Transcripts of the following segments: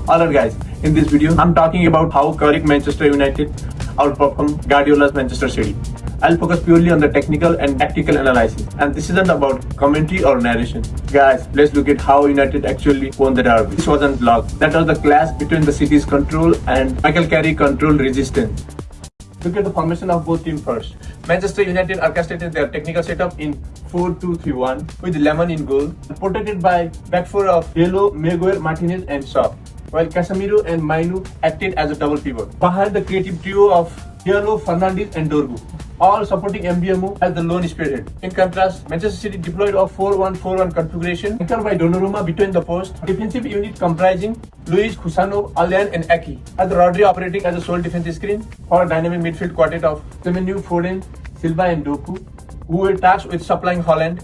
Alright guys, in this video I'm talking about how Carrick Manchester United outperformed Guardiola's Manchester City. I'll focus purely on the technical and tactical analysis, and this isn't about commentary or narration. Guys, let's look at how United actually won the derby. This wasn't luck. That was the clash between the City's control and Michael Carrick controlled resistance. Look at the formation of both teams first. Manchester United orchestrated their technical setup in 4-2-3-1 with Lemon in goal, protected by back four of Diallo, Maguire, Martinez and Shaw, while Casemiro and Mainu acted as a double pivot. Behind the creative trio of Diallo, Fernandes and Dorgu, all supporting MBMO as the lone spearhead. In contrast, Manchester City deployed a 4-1-4-1 configuration anchored by Donnarumma between the posts, defensive unit comprising Luis, Kusano, Allan and Aki, as Rodri operating as a sole defensive screen for a dynamic midfield quartet of Semenyo, Foden, Silva and Doku, who were tasked with supplying Haaland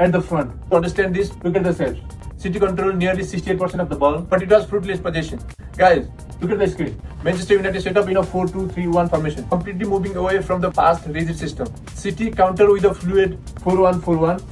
at the front. To understand this, look at the stats. City controlled nearly 68% of the ball, but it was fruitless possession. Guys, look at the screen. Manchester United set up in a 4-2-3-1 formation, completely moving away from the past rigid system. City countered with a fluid 4-1-4-1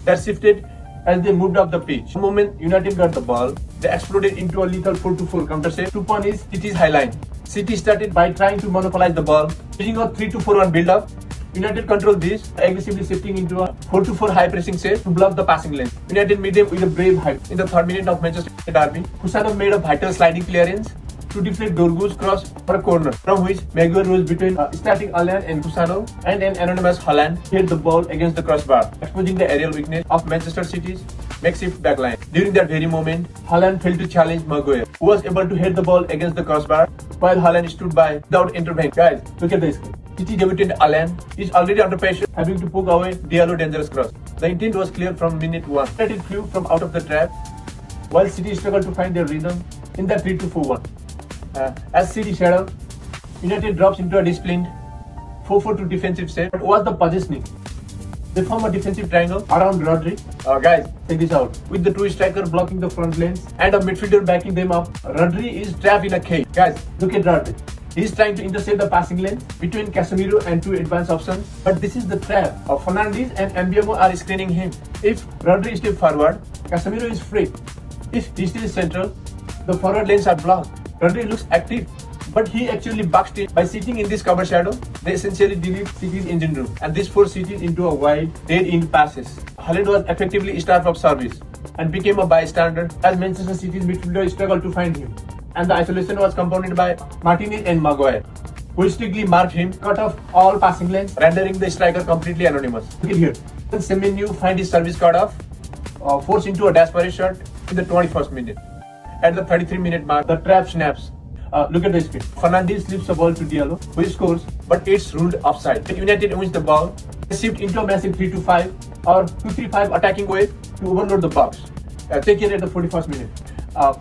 that shifted as they moved up the pitch. The moment United got the ball, they exploded into a lethal 4-2-4 counter set to punish City's high line. City started by trying to monopolize the ball, using a 3-2-4-1 build-up. United controlled this, aggressively shifting into a 4-4 high pressing set to block the passing lane. United met them with a brave hike. In the third minute of Manchester derby, Kusano made a vital sliding clearance to deflect Dorgu's cross for a corner, from which Maguire rose between starting Allan and Kusano, and an anonymous Haaland hit the ball against the crossbar, exposing the aerial weakness of Manchester City's makeshift backline. During that very moment, Haaland failed to challenge Maguire, who was able to hit the ball against the crossbar, while Haaland stood by without intervening. Guys, look at this. City debutant Allan is already under pressure, having to poke away Diallo dangerous cross. The intent was clear from minute 1. It flew from out of the trap, while City struggled to find their rhythm in the 3-2-4-1. As City shadow, United drops into a disciplined 4-4-2 defensive set. But what's the positioning? They form a defensive triangle around Rodri. Guys, check this out. With the two strikers blocking the front lanes and a midfielder backing them up, Rodri is trapped in a cage. Guys, look at Rodri. He's trying to intercept the passing lane between Casemiro and two advanced options, but this is the trap. Fernandes and MBMO are screening him. If Rodri steps forward, Casemiro is free. If he stays central, the forward lanes are blocked. Rodri looks active, but he actually bucks it. By sitting in this cover shadow, they essentially delete City's engine room, and this forced City into a wide, dead-end passes. Haaland was effectively starved of service and became a bystander as Manchester City's midfielder struggled to find him. And the isolation was compounded by Martinez and Maguire, who strictly marked him, cut off all passing lanes, rendering the striker completely anonymous. Look at here. Then Semenyo find his service cut off, forced into a desperate shot in the 21st minute. At the 33-minute mark, the trap snaps. Look at the screen. Fernandes slips the ball to Diallo, who scores, but it's ruled offside. United wins the ball, they shift into a massive 3-2-5 or 2-3-5 attacking way to overload the box. Take it at the 41st minute.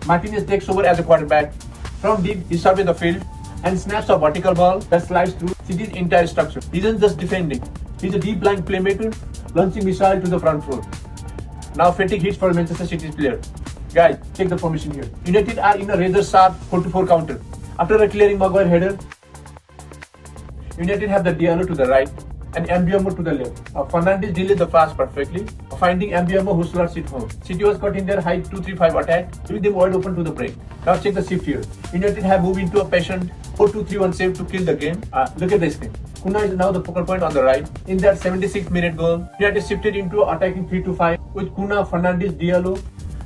Martinez takes over as a quarterback. From deep, he serves in the field and snaps a vertical ball that slides through City's entire structure. He isn't just defending, he's a deep lying playmaker, launching missile to the front floor. Now fatigue hits for Manchester City's player. Guys, check the formation here. United are in a razor sharp 4-4 counter. After a clearing Maguire header, United have the Diallo to the right and MBMO to the left. Fernandes delayed the pass perfectly, finding MBMO who slots it home. City was caught in their high 2-3-5 attack, leaving them wide open to the break. Now check the shift here. United have moved into a patient 4-2-3-1 save to kill the game. Look at the screen. Kuna is now the focal point on the right. In that 76-minute goal, United shifted into attacking 3-5 with Kuna, Fernandes, Diallo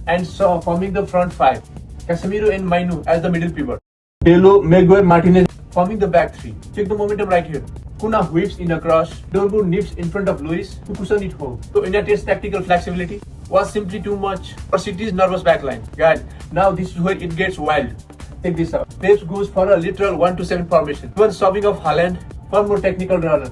and Shaw forming the front five. Casemiro and Mainu as the middle pivot. Diallo, Maguire, Martinez forming the back three. Check the momentum right here. Kuna whips in a cross, Dorgu nips in front of Luis to cushion it home. So United's tactical flexibility was simply too much for City's nervous backline. Guys, now this is where it gets wild. Check this out. Pep goes for a literal 1-7 formation. Even subbing of Haaland for more technical runner.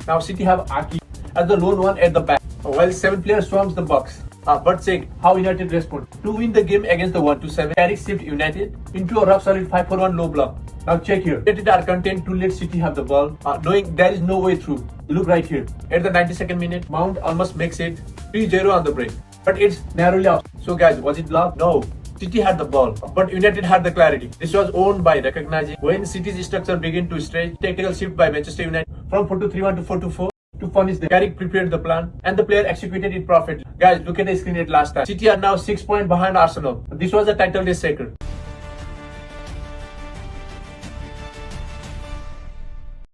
Now City have Aki as the lone one at the back, while 7 players swarms the box. But check how United respond. To win the game against the 1-7, Carrick shift United into a rock solid 5-4-1 low block. Now check here. United are content to let City have the ball, knowing there is no way through. Look right here. At the 92nd minute, Mount almost makes it 3-0 on the break. But it's narrowly off. So guys, was it luck? No. City had the ball, but United had the clarity. This was owned by recognizing when City's structure began to stretch. Tactical shift by Manchester United from 4-2-3-1 to 4-2-4. To punish them, Carrick prepared the plan and the player executed it perfectly. Guys, look at the screen at last time. City are now 6 points behind Arsenal. This was a title race shaker.